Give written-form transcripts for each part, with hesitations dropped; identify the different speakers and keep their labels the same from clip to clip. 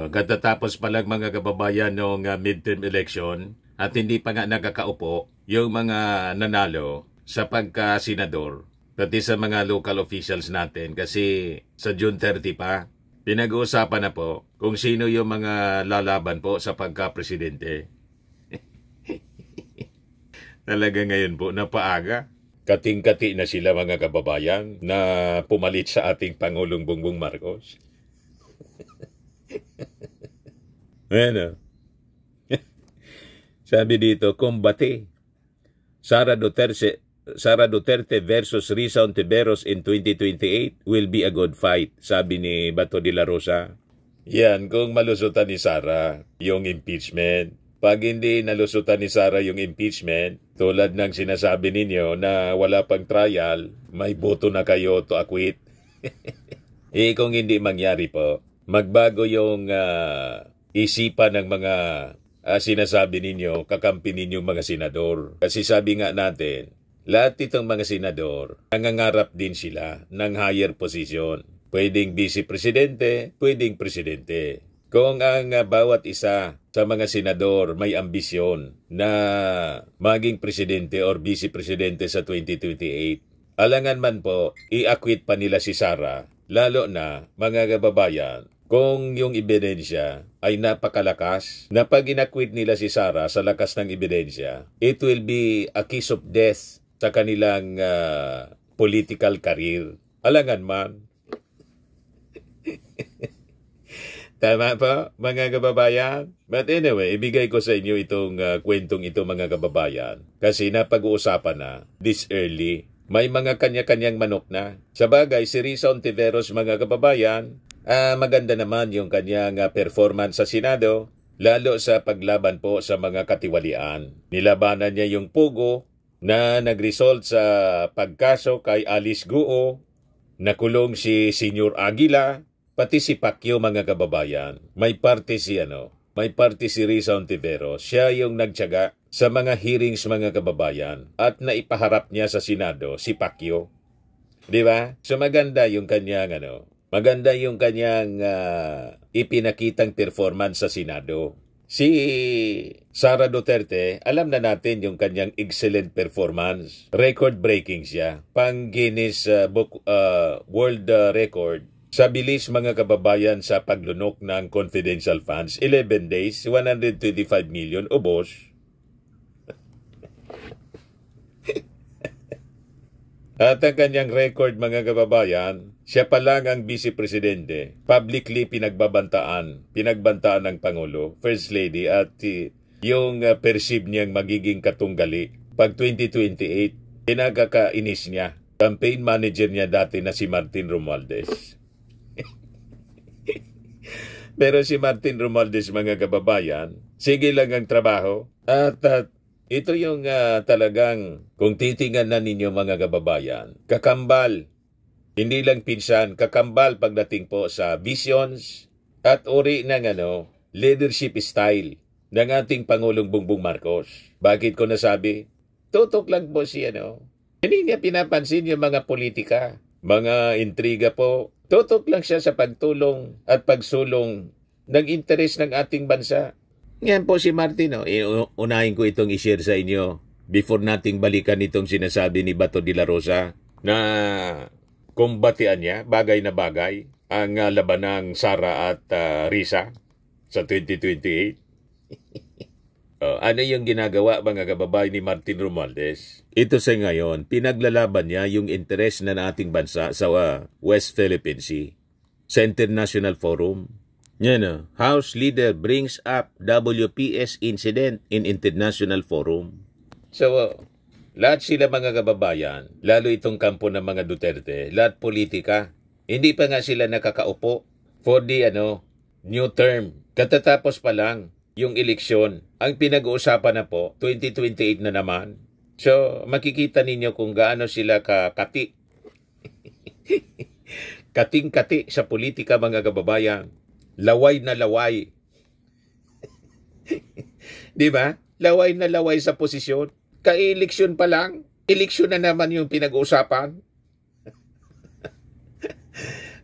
Speaker 1: Katatapos pa lang mga kababayan ng midterm election at hindi pa nga nakakaupo yung mga nanalo sa pagka-senador pati sa mga local officials natin kasi sa June 30 pa pinag-uusapan na po kung sino yung mga lalaban po sa pagka-presidente. Talaga ngayon po napaaga. Kating-kati na sila mga kababayan na pumalit sa ating Pangulong Bongbong Marcos. Ano? Sabi dito, kumbate. Sara Duterte versus Risa Ontiveros in 2028 will be a good fight, sabi ni Bato de la Rosa. Yan, kung malusutan ni Sara yung impeachment. Pag hindi nalusutan ni Sara yung impeachment, tulad ng sinasabi ninyo na wala pang trial, may boto na kayo to acquit. Kung hindi mangyari po, magbago yung isipan ng mga sinasabi ninyo, kakampi ninyong mga senador. Kasi sabi nga natin, lahat itong mga senador, nangangarap din sila ng higher position. Pwedeng vice-presidente, pwedeng presidente. Kung ang bawat isa sa mga senador may ambisyon na maging presidente or vice-presidente sa 2028, alangan man po, i-acquit pa nila si Sara, lalo na mga kababayan, kung yung ebidensya ay napakalakas, na pag in-acquit nila si Sara sa lakas ng ebidensya, it will be a kiss of death sa kanilang political career. Alangan man. Tama po, mga kababayan? But anyway, ibigay ko sa inyo itong kwentong ito, mga kababayan. Kasi napag-uusapan na this early. May mga kanya-kanyang manok na. Sa bagay, si Risa Ontiveros, mga kababayan, maganda naman yung kanyang performance sa Senado, lalo sa paglaban po sa mga katiwalian. Nilabanan niya yung pugo na nag-result sa pagkaso kay Alice Guo, nakulong si Senior Aguila, pati si Pacquiao, mga kababayan. May parte si Risa Ontiveros. Siya yung nagtiyaga sa mga hearings, mga kababayan, at naipaharap niya sa Senado si Pacquiao. Di ba? So maganda yung kanyang ipinakitang performance sa Senado. Si Sara Duterte, alam na natin yung kanyang excellent performance. Record-breaking siya. Pang Guinness World Record. Sa bilis, mga kababayan, sa paglunok ng confidential funds, 11 days, 125 million, ubos. At ang kanyang record, mga kababayan, siya pa lang ang vice-presidente, publicly pinagbantaan ng Pangulo, First Lady, at yung perceive niyang magiging katunggali. Pag 2028, pinagkakainis niya. Campaign manager niya dati na si Martin Romualdez. Pero si Martin Romualdez, mga kababayan, sige lang ang trabaho. At ito yung talagang, kung titingnan na ninyo, mga kababayan, kakambal. Hindi lang pinsan, kakambal pagdating po sa visions at uri ng leadership style ng ating Pangulong Bongbong Marcos. Bakit ko nasabi? Tutok lang po si Hindi niya pinapansin yung mga politika, mga intriga po. Tutok lang siya sa pagtulong at pagsulong ng interes ng ating bansa. Ngayon po si Martin, unahin ko itong i-share sa inyo before nating balikan itong sinasabi ni Bato de la Rosa na kumbatian niya, bagay na bagay, ang labanang Sara at Risa sa 2028. Ano yung ginagawa, mga kababayan, ni Martin Romualdez? Ito sa ngayon, pinaglalaban niya yung interes na ating bansa sa West Philippine Sea, sa International Forum. Yan, House Leader brings up WPS incident in International Forum. So, lahat sila, mga kababayan, lalo itong kampo ng mga Duterte, lahat politika, hindi pa nga sila nakakaupo for the new term. Katatapos pa lang yung eleksyon. Ang pinag-uusapan na po, 2028 na naman. So, makikita ninyo kung gaano sila kakati. Kating-kati sa politika, mga kababayan. Laway na laway. Di ba? Laway na laway sa posisyon. Ka-eleksyon pa lang. Eleksyon na naman yung pinag-uusapan.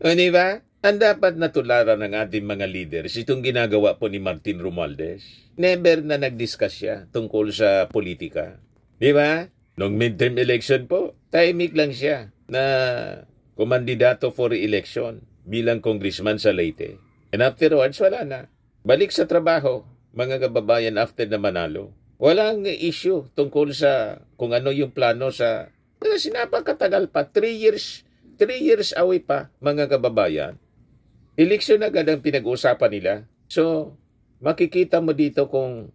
Speaker 1: O, di ba? Ang dapat natularan ng ating mga leaders, itong ginagawa po ni Martin Romualdez. Never na nag-discuss siya tungkol sa politika. Di ba? Nung midterm election po, tahimik lang siya na kumandidato for election bilang congressman sa Leyte. And afterwards, wala na. Balik sa trabaho, mga kababayan, after na manalo. Walang issue tungkol sa kung ano yung plano sa... Kasi napakatagal pa, 3 years away pa, mga kababayan. Eleksyon agad ang pinag-uusapan nila. So, makikita mo dito kung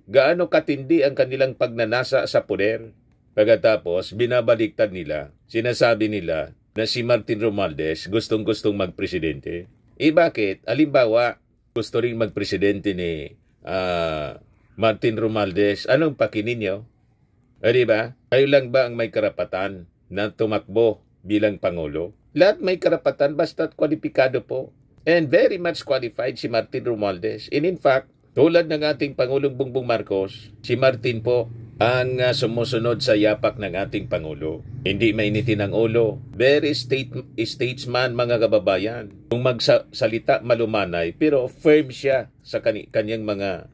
Speaker 1: gaano katindi ang kanilang pagnanasa sa poder. Pagkatapos, binabaliktad nila, sinasabi nila na si Martin Romualdez gustong-gustong magpresidente. Bakit? Halimbawa, gusto rin magpresidente ni Martin Romualdez. Anong pakinin nyo? Diba? Kayo lang ba ang may karapatan na tumakbo bilang Pangulo? Lahat may karapatan basta't kwalipikado po. And very much qualified si Martin Romualdez. And in fact, tulad ng ating Pangulong Bongbong Marcos, si Martin po ang sumusunod sa yapak ng ating Pangulo. Hindi mainitin ang ulo. Very statesman, mga kababayan. Kung magsalita malumanay, pero firm siya sa kanyang mga...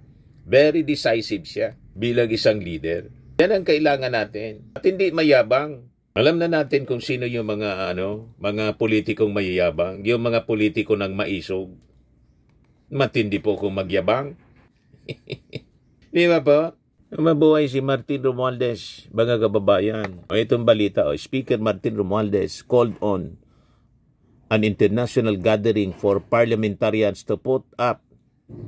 Speaker 1: Very decisive siya bilang isang leader. Yan ang kailangan natin. At hindi mayabang. Alam na natin kung sino yung mga mga politikong mayayabang, yung mga politiko ng maisog. Matindi po kung magyabang. Di ba po? Mabuhay si Martin Romualdez, mga kababayan. O itong balita, Speaker Martin Romualdez called on an international gathering for parliamentarians to put up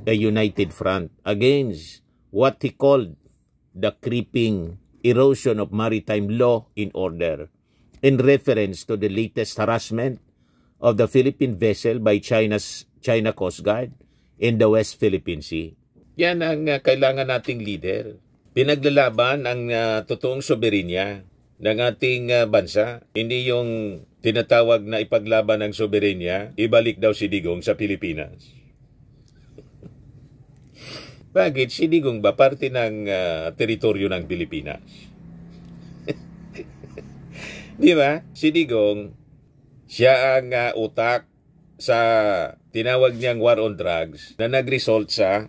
Speaker 1: a united front against what he called the creeping erosion of maritime law and order in reference to the latest harassment of the Philippine vessel by China Coast Guard in the West Philippine Sea. Yan ang kailangan nating leader. Pinaglalaban ang totoong soberenya ng ating bansa. Hindi yung tinatawag na ipaglaban ng soberenya, ibalik daw si Digong sa Pilipinas. Bakit? Si Digong ba parte ng teritoryo ng Pilipinas? Di ba? Si Digong, siya ang utak sa tinawag niyang war on drugs na nag-result sa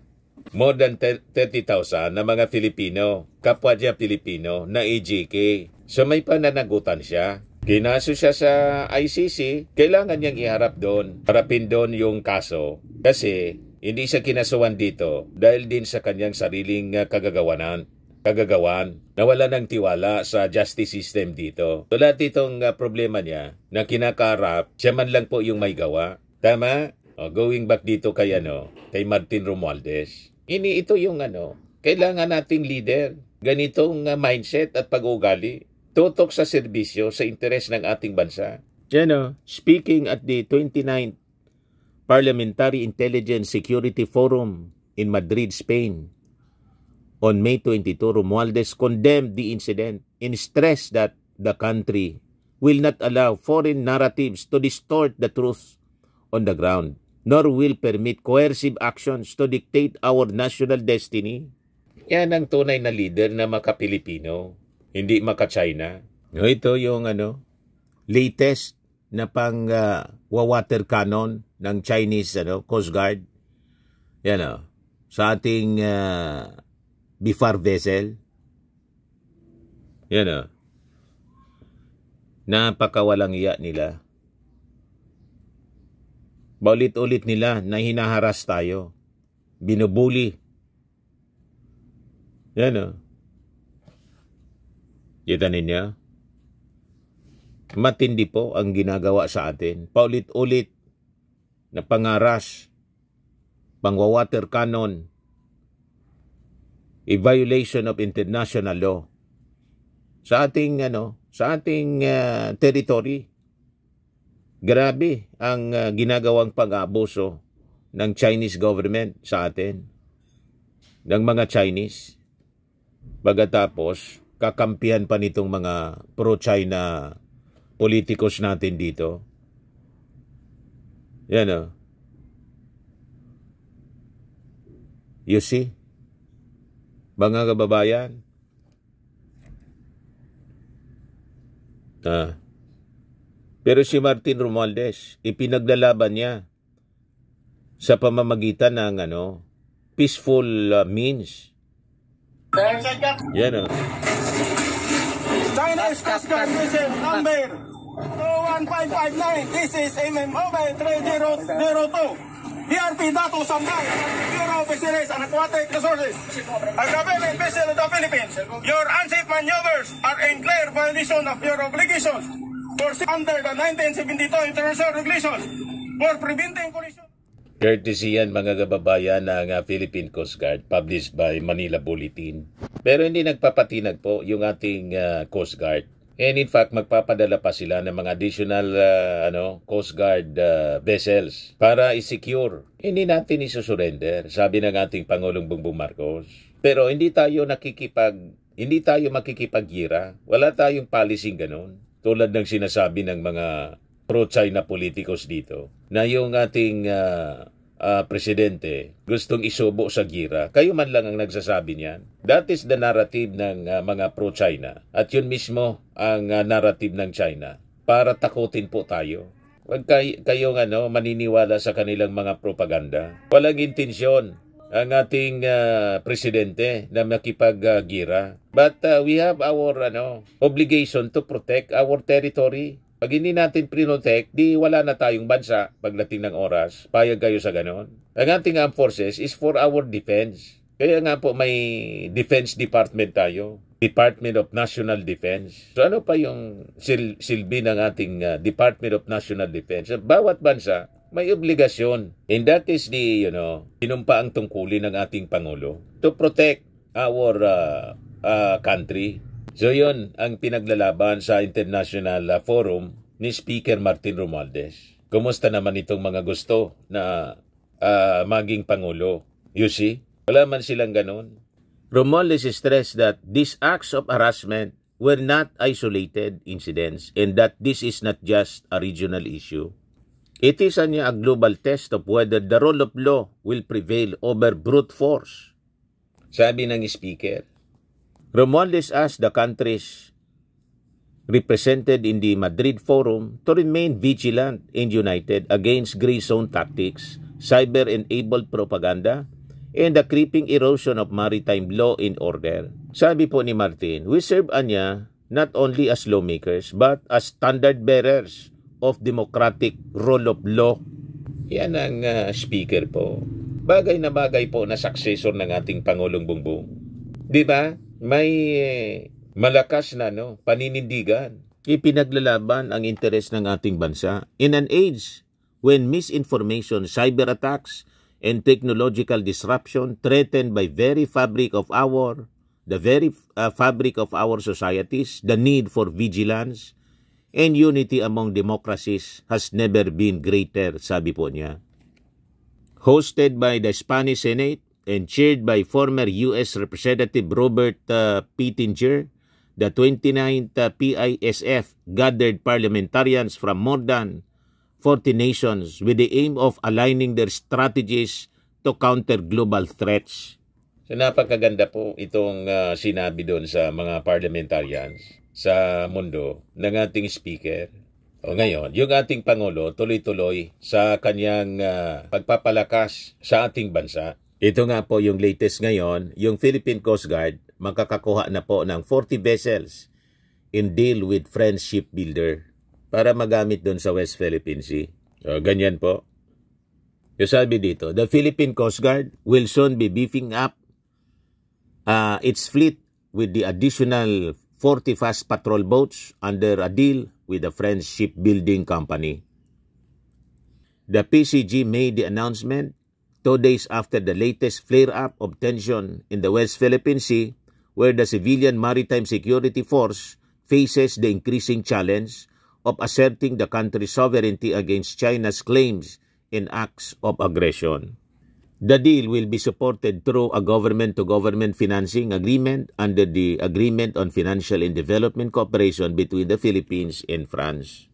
Speaker 1: more than 30,000 na mga Filipino, kapwa niya Pilipino, na EJK. So may pananagutan siya. Kinaso siya sa ICC, kailangan niyang iharap doon. Harapin doon yung kaso. Kasi hindi siya kinasuhan dito dahil din sa kanyang sariling kagagawan, nawala ng tiwala sa justice system dito. So lahat itong problema niya na kinakaharap, siya man lang po yung may gawa. Tama? Going back dito kay kay Martin Romualdez. Ito yung kailangan nating leader. Ganitong mindset at pag-ugali. Tutok sa serbisyo sa interes ng ating bansa. Speaking at the 29th Parliamentary Intelligence Security Forum in Madrid, Spain, on May 22, Romualdez condemned the incident and stressed that the country will not allow foreign narratives to distort the truth on the ground, nor will permit coercive actions to dictate our national destiny. Yan ang tunay na leader na maka-Pilipino, hindi maka-China. Ito yung latest na pang water cannon ng Chinese Coast Guard. Yan sa ating BIFAR vessel. Yan napakawalang iya nila. Baulit-ulit nila na hinaharas tayo. Binubuli. Yan Kita ninyo? Matindi po ang ginagawa sa atin. Paulit-ulit na pangaras, pangwawater cannon, a violation of international law sa ating territory. Grabe ang ginagawang pag-aabuso ng Chinese government sa atin, ng mga Chinese. Pagkatapos, kakampihan pa nitong mga pro-China politikos natin dito. Yan You see? Mga kababayan, Pero si Martin Romualdez, ipinaglalaban niya sa pamamagitan ng peaceful means. Yan
Speaker 2: China's Coast Guard vessel number 21559. This is MMOB 3002. BRP Dato Sangay, Bureau of Fisheries and Aquatic Resources. A government vessel of the Philippines. Your unsafe maneuvers are in clear violation of your obligations under the 1972 International Regulations for preventing collision.
Speaker 1: Courtesy yan mga kababayan ng Philippine Coast Guard, published by Manila Bulletin. Pero hindi nagpapatinag po yung ating Coast Guard. And in fact, magpapadala pa sila ng mga additional Coast Guard vessels para i-secure. Hindi natin isusurrender, sabi ng ating Pangulong Bongbong Marcos. Pero hindi tayo makikipagira. Wala tayong policy ganun. Tulad ng sinasabi ng mga pro-China politicos dito, na yung ating presidente gustong isubo sa gira. Kayo man lang ang nagsasabi niyan. That is the narrative ng mga pro-China. At yun mismo ang narrative ng China para takutin po tayo. Huwag kayong maniniwala sa kanilang mga propaganda. Walang intensyon ang ating presidente na makipag-gira. But we have our obligation to protect our territory. Pag hindi natin protect, di wala na tayong bansa pagdating ng oras. Payag kayo sa ganon. Ang ating armed forces is for our defense. Kaya nga po may Defense Department tayo. Department of National Defense. So ano pa yung silbi ng ating Department of National Defense? Bawat bansa may obligasyon. And that is the, sinumpa ang tungkulin ng ating Pangulo to protect our country. So yun ang pinaglalaban sa international forum ni Speaker Martin Romualdez. Kumusta naman itong mga gusto na maging Pangulo? You see? Wala man silang ganun. Romualdez stressed that these acts of harassment were not isolated incidents and that this is not just a regional issue. It is a global test of whether the rule of law will prevail over brute force. Sabi ng speaker. Romualdez asked the countries represented in the Madrid Forum to remain vigilant and united against gray zone tactics, cyber-enabled propaganda, and the creeping erosion of maritime law and order. Sabi po ni Martin, we serve not only as lawmakers but as standard bearers of democratic rule of law. Yan ang speaker po. Bagay na bagay po na successor ng ating Pangulong Bongbong. Di ba? May malakas na paninindigan. Ipinaglalaban ang interes ng ating bansa in an age when misinformation, cyber attacks, and technological disruption threatened by the very fabric of our societies. The need for vigilance and unity among democracies has never been greater, sabi po niya. Hosted by the Spanish Senate and chaired by former U.S. Representative Robert Pittenger, the 29th PISF gathered parliamentarians from more than 40 nations with the aim of aligning their strategies to counter global threats. So napakaganda po itong sinabi doon sa mga parliamentarians sa mundo ng ating speaker. O ngayon, yung ating Pangulo tuloy-tuloy sa kanyang pagpapalakas sa ating bansa. Ito nga po yung latest ngayon, yung Philippine Coast Guard makakakuha na po ng 40 vessels in deal with French shipbuilder para magamit doon sa West Philippine Sea. O, ganyan po. Yung sabi dito, the Philippine Coast Guard will soon be beefing up its fleet with the additional 40 fast patrol boats under a deal with the French shipbuilding company. The PCG made the announcement 2 days after the latest flare-up of tension in the West Philippine Sea, where the civilian maritime security force faces the increasing challenge of asserting the country's sovereignty against China's claims and acts of aggression. The deal will be supported through a government-to-government financing agreement under the Agreement on Financial and Development Cooperation between the Philippines and France.